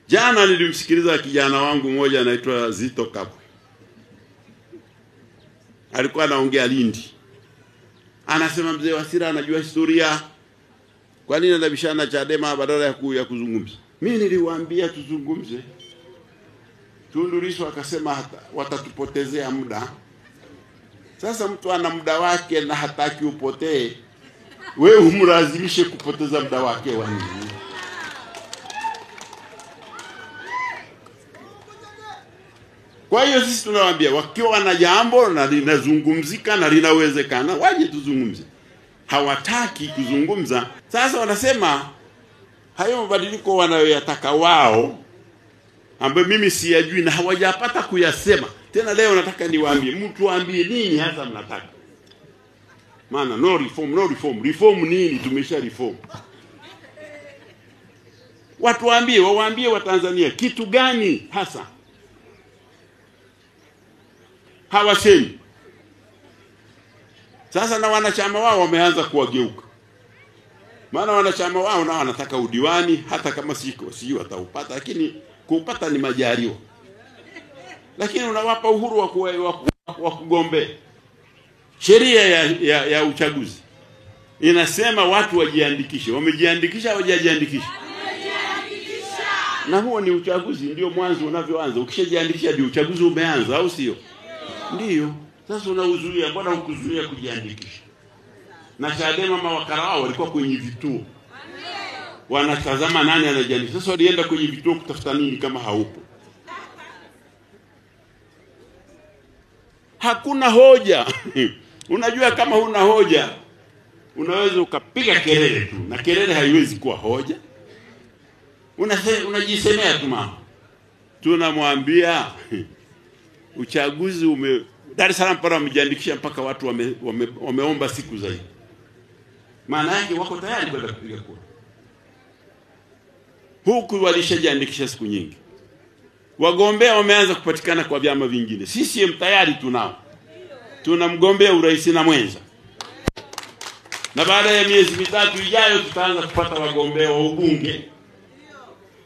Jana nilimsikiliza kijana wangu mmoja anaitwa Zito Kabwe. Alikuwa anaongea Lindi. Anasema mzee Wasira anajua historia. Kwa nini anabishana Chadema badala ya kuzungumza? Mimi niliwaambia tuzungumze. Tundu Lissu akasema watatupotezea muda. Sasa mtu ana muda wake na hataki upotee. Wewe umlazimishe kupoteza muda wake wa nini? Kwa hiyo sisi tunawaambia wakiwa na jambo na linazungumzika na linawezekana waje tuzungumze. Hawataki kuzungumza. Sasa wanasema hayo mabadiliko wanayoyataka wao ambayo mimi siyajui na hawajapata kuyasema. Tena leo nataka niwaambie, mtu aambie nini hasa mnataka. Maana no reform. Reform nini? Tumesha reform. Watu waambie Watanzania kitu gani hasa? Hawasemi. Sasa na wanachama wao wameanza kuwageuka. Maana wanachama wao nao wanataka udiwani, hata kama sio wataupata, lakini kupata ni majaliwa. Lakini unawapa uhuru wa kugombea. Sheria ya uchaguzi inasema watu wajiandikishe. Wamejiandikisha au hawajajiandikisha? Wamejiandikisha. Na huo ni uchaguzi, ndio mwanzo unavyoanza. Ukishajiandikisha ndio uchaguzi umeanza, au sio? Ndio. Sasa unauzuia, mbona hukuzuia kujiandikisha? Na Chadema mawakala wao walikuwa kwenye vituo. Wanatazama nani anajiandikisha. Sasa walienda kwenye vituo kutafuta nini kama haupo? Hakuna hoja. Unajua kama huna hoja, unaweza ukapiga kelele tu. Na kelele haiwezi kuwa hoja. Unajisemea tu mama. Tunamwambia uchaguzi Dar es Salaam para wamejiandikisha mpaka watu wameomba siku zaidi. Maana yake wako tayari kwenda kupiga kura. Huku walishajiandikisha siku nyingi. Wagombea wameanza kupatikana kwa vyama vingine. CCM tayari tunao. Tuna mgombea urais na mwenza. Na baada ya miezi mitatu ijayo tutaanza kupata wagombea wa ubunge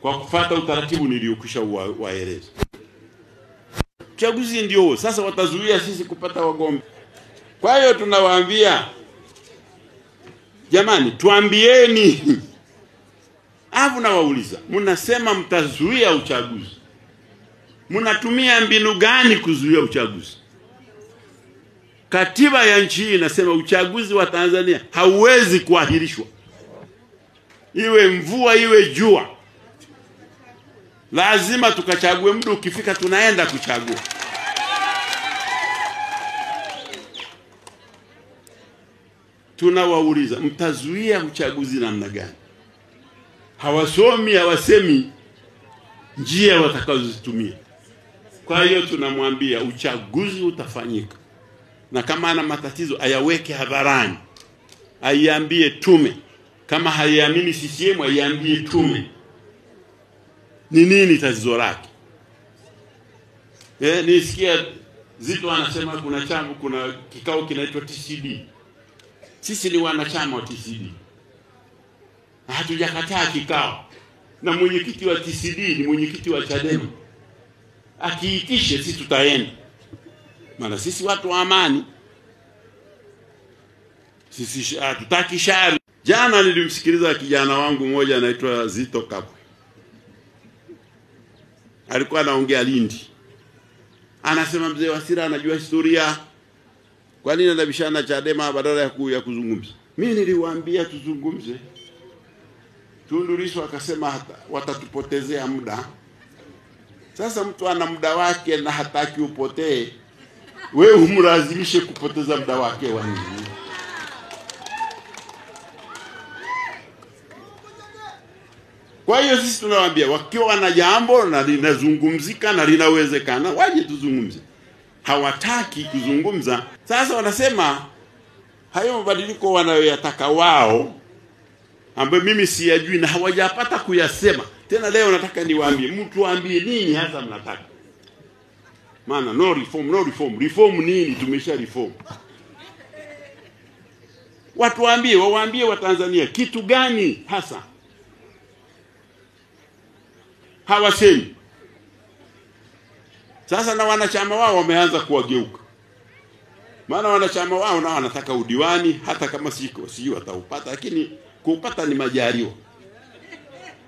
kwa kufuata utaratibu niliokwisha waeleza. Uchaguzi ndio sasa watazuia sisi kupata wagombea. Kwa hiyo tunawaambia, jamani, tuambieni. Alafu nawauliza, mnasema mtazuia uchaguzi. Mnatumia mbinu gani kuzuia uchaguzi? Katiba ya nchi hii inasema uchaguzi wa Tanzania hauwezi kuahirishwa. Iwe mvua iwe jua. Lazima tukachague, muda ukifika tunaenda kuchagua. Tunawauliza, mtazuia uchaguzi namna gani? Hawasemi njia watakazozitumia. Kwa hiyo tunamwambia uchaguzi utafanyika. Na kama ana matatizo ayaweke hadharani. Aiambie tume. Kama haiamini CCM aiambie tume. Ni nini tatizo lake? Nisikia Zito anasema kuna kikao kinaitwa TCD. Sisi ni wanachama wa TCD. Na hatujakataa kikao. Na mwenyekiti wa TCD ni mwenyekiti wa Chadema. Akiitishe sisi tutaenda. Maana sisi watu wa amani. Sisi hatutaki shari. Jana nilimsikiliza kijana wangu mmoja anaitwa Zito Kabwe. Alikuwa anaongea Lindi. Anasema mzee Wasira anajua historia. Kwa nini anabishana Chadema badala ya kuzungumza? Mimi niliwaambia tuzungumze. Tundu Lissu akasema watatupotezea muda. Sasa mtu ana muda wake na hataki upotee. Wewe umlazimishe kupoteza muda wake wa nini? Kwa hiyo sisi tunawaambia wakiwa na jambo na linazungumzika na linawezekana waje tuzungumze. Hawataki kuzungumza. Sasa wanasema hayo mabadiliko wanayoyataka wao ambayo mimi siyajui na hawajapata kuyasema. Tena leo nataka niwaambie, mtu aambie nini hasa mnataka. Maana no reform. Reform nini? Tumesha reform. Watu waambie Watanzania kitu gani hasa? hawasemi. Sasa na wanachama wao wameanza kuwageuka. Maana wanachama wao nao wanataka udiwani, hata kama sio wataupata, lakini kuupata ni majaliwa.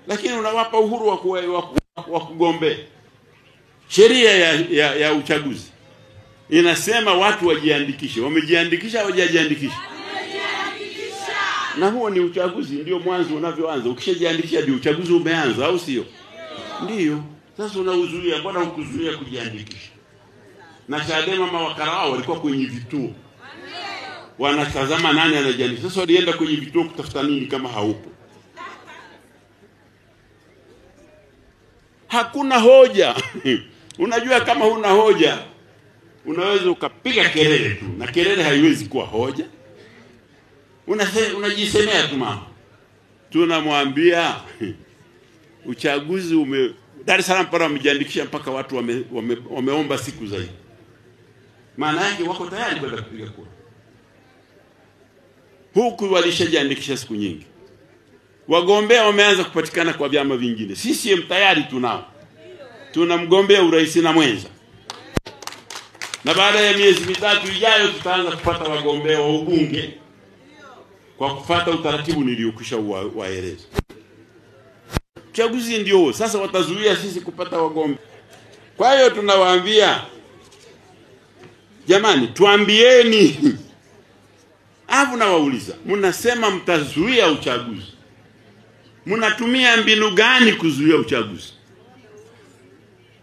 Lakini unawapa uhuru wa kugombea. Sheria ya uchaguzi inasema watu wajiandikishe. Wamejiandikisha au hawajajiandikisha? Na huo ni uchaguzi, ndio mwanzo unavyoanza. Ukishajiandikisha ndio uchaguzi umeanza, au sio? Ndio. Sasa unauzuia, mbona hukuzuia kujiandikisha? Na Chadema mawakala wao walikuwa kwenye vituo. Wanatazama nani anajiandikisha. Sasa walienda kwenye vituo kutafuta nini kama haupo? Hakuna hoja. Unajua kama huna hoja, unaweza ukapiga kelele tu, na kelele haiwezi kuwa hoja. Unajisemea tu mama. Tunamwambia uchaguzi Dar es Salaam para wamejiandikisha mpaka watu wameomba siku zaidi. Maana yake wako tayari kwenda kupiga kura. Huku walishajiandikisha siku nyingi. Wagombea wameanza kupatikana kwa vyama vingine. CCM tayari tunao. Tuna mgombea urais na mwenza. Na baada ya miezi mitatu ijayo tutaanza kupata wagombea wa ubunge kwa kufuata utaratibu niliokwisha waeleza. Uchaguzi ndio sasa watazuia sisi kupata wagombea. Kwa hiyo tunawaambia, jamani, tuambieni. Alafu nawauliza, mnasema mtazuia uchaguzi. Mnatumia mbinu gani kuzuia uchaguzi?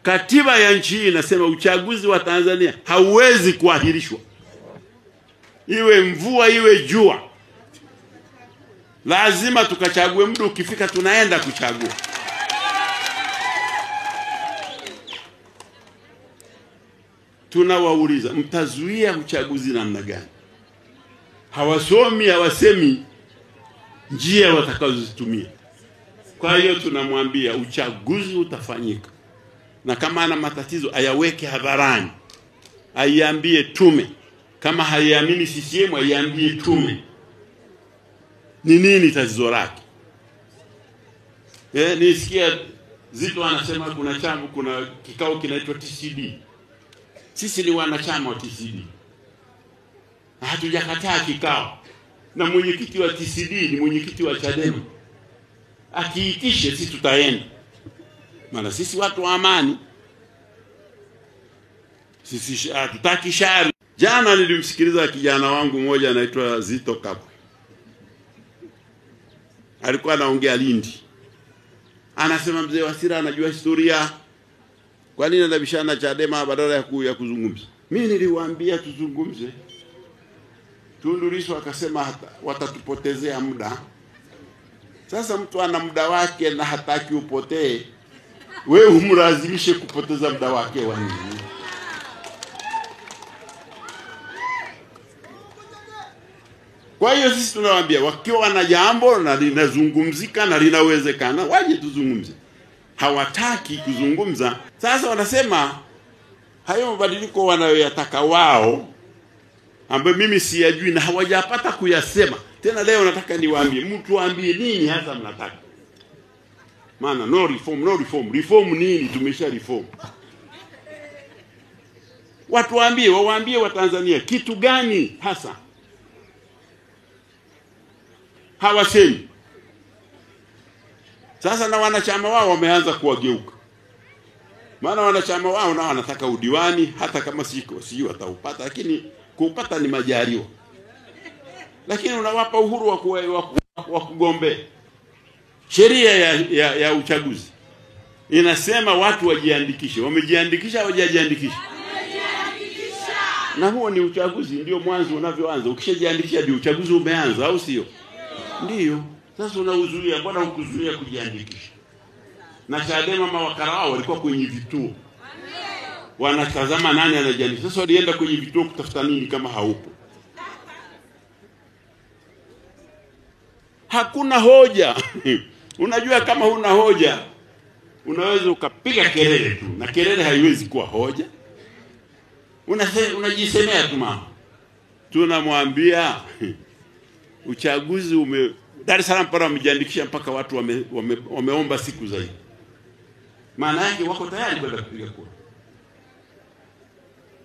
Katiba ya nchi hii inasema uchaguzi wa Tanzania hauwezi kuahirishwa. Iwe mvua iwe jua. Lazima tukachague, muda ukifika tunaenda kuchagua. Tunawauliza, mtazuia uchaguzi namna gani? Hawasemi njia watakazozitumia. Kwa hiyo tunamwambia uchaguzi utafanyika. Na kama ana matatizo ayaweke hadharani. Aiambie tume. Kama haiamini CCM aiambie tume. Ni nini tatizo lake? Nisikia Zito anasema kuna kikao kinaitwa TCD. Sisi ni wanachama wa TCD. Na hatujakataa kikao. Na mwenyekiti wa TCD ni mwenyekiti wa Chadema. Akiitishe sisi tutaenda. Maana sisi watu wa amani. Sisi hatutaki shari. Jana nilimsikiliza kijana wangu mmoja anaitwa Zito Kabwe. Alikuwa anaongea Lindi. Anasema mzee Wasira anajua historia. Kwa nini anabishana Chadema badala ya kuzungumza? Mimi niliwaambia tuzungumze. Tundu Lissu akasema watatupotezea muda. Sasa mtu ana muda wake na hataki upotee. Wewe umlazimishe kupoteza muda wake wa nini? Kwa hiyo sisi tunawaambia wakiwa wana jambo na linazungumzika na linawezekana waje tuzungumze. Hawataki kuzungumza. Sasa wanasema hayo mabadiliko wanayoyataka wao ambayo mimi siyajui na hawajapata kuyasema. Tena leo nataka niwaambie, mtu waambie nini hasa mnataka. Maana no reform. Reform nini? Tumesha reform. Watu waambie Watanzania kitu gani hasa. Hawasemi. Sasa na wanachama wao wameanza kuwageuka. Maana wanachama wao nao wanataka udiwani, hata kama sio wataupata, lakini kuupata ni majaliwa. Lakini unawapa uhuru wa kugombea. Sheria ya uchaguzi inasema watu wajiandikishe. Wamejiandikisha au hawajajiandikisha? Na huo ni uchaguzi, ndio mwanzo unavyoanza. Ukishajiandikisha ndio uchaguzi umeanza, au sio? Ndio. Sasa unauzuia, mbona hukuzuia kujiandikisha? Na Chadema mawakala wao walikuwa kwenye vituo. Wanatazama nani anajiandikisha. Sasa walienda kwenye vituo kutafuta nini kama haupo? Hakuna hoja. Unajua kama huna hoja, unaweza ukapiga kelele tu, na kelele haiwezi kuwa hoja. Unajisemea tu mama. Tunamwambia uchaguzi Dar es Salaam para wamejiandikisha mpaka watu wameomba siku zaidi. maana yake wako tayari kwenda kupiga kura.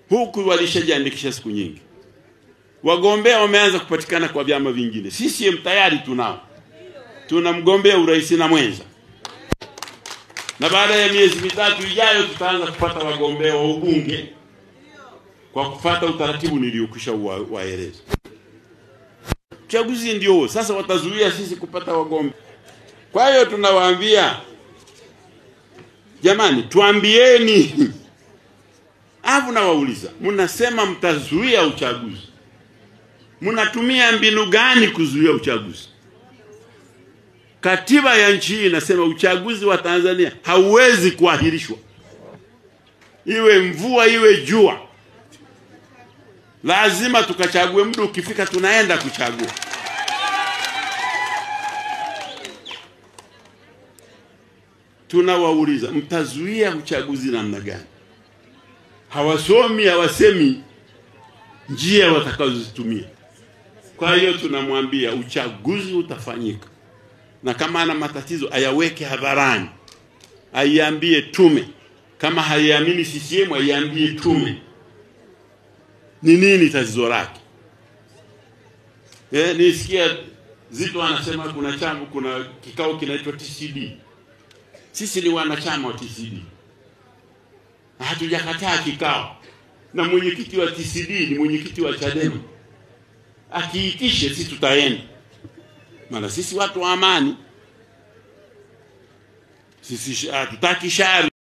Huku walishajiandikisha siku nyingi. Wagombea wameanza kupatikana kwa vyama vingine. CCM tayari tunao. Tuna mgombea urais na mwenza. Na baada ya miezi mitatu ijayo tutaanza kupata wagombea wa ubunge kwa kufuata utaratibu niliokwisha waeleza. Uchaguzi ndio huo. Sasa watazuia sisi kupata wagombea. Kwa hiyo tunawaambia, jamani, tuambieni. Hapo nawauliza, mnasema mtazuia uchaguzi. Mnatumia mbinu gani kuzuia uchaguzi? Katiba ya nchi hii inasema uchaguzi wa Tanzania hauwezi kuahirishwa. Iwe mvua iwe jua. Lazima tukachague, muda ukifika tunaenda kuchagua. Tunawauliza, mtazuia uchaguzi namna gani? Hawasemi njia watakazozitumia. Kwa hiyo tunamwambia uchaguzi utafanyika. Na kama ana matatizo ayaweke hadharani. Aiambie tume. Kama haiamini CCM aiambie tume. Ni nini tatizo lake? Nisikia Zito anasema kuna kikao kinaitwa TCD. Sisi ni wanachama wa TCD. Hatujakataa kikao. Na mwenyekiti wa TCD ni mwenyekiti wa Chadema. Akiitishe sisi tutaenda. Maana sisi watu wa amani. Sisi hatutaki shari.